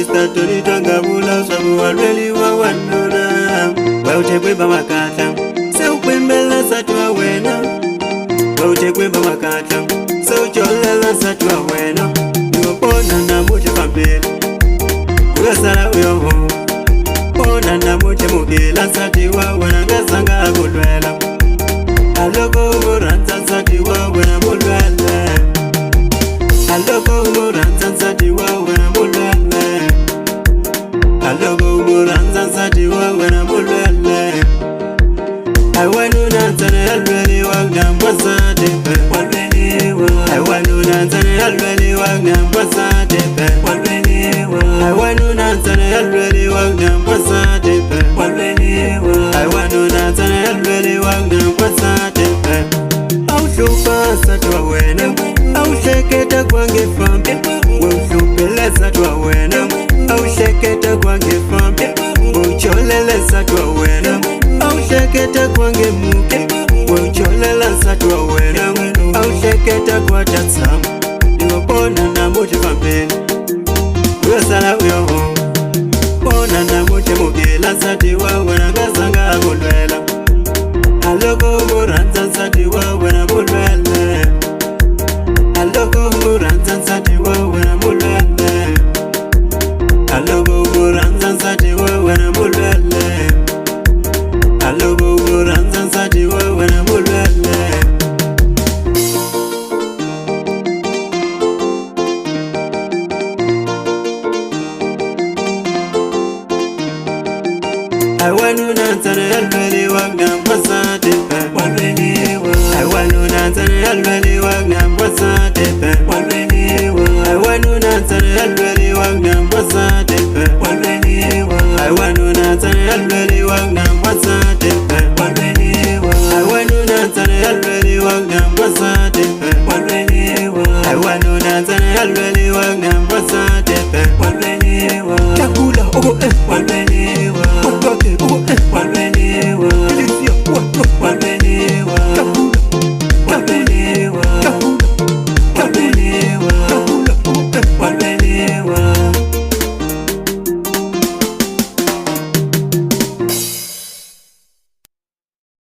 Sister Tony Twangabula sabu walweli wa wanuna Wautekwemba makata Seukwembela satwa wena Wautekwemba makata Seucholela satwa wena Niwapona na mute kampeli Kuyasala uyoho Pona na mute mugila satiwa wena ngasanga agulwela Aloko umuranza satiwa wena mulwele Aloko umuranza satiwa wena mulwele Aloko umuranza satiwa wena mulwele Aiwanuna nzane alweli wangambwa satepe Aiwanuna nzane alweli wangambwa satepe Aiwanuna nzane alweli wangambwa satepe Aiwanuna nzane alweli wangambwa satepe Aushupa satwa wena Ausheketa kwange fampe Weushupele satwa wena Ausheketa kwange fampe Weucholele satwa wena Ausheketa kwange muke Weucholela satwa wena Ausheketa kwa tatsamu Niwapona na mute kampeni Kuyasala uyoho Pona na mute mugila satiwa wena ngasanga agulwela Aloko umuranza satiwa wena mulwele Aloko umuranza satiwa wena mulwele Aloko umuranza satiwa wena mulwele Aloko umuranza satiwa wena mulwele Aiwanuna nzane alweli wangambwa satepe Aiwanuna nzane alweli wangambwa satepe Aiwanuna nzane alweli wangambwa satepe Aiwanuna nzane alweli wangambwa satepe Aiwanuna nzane alweli wangambwa satepe Aiwanuna nzane alweli wangambwa satepe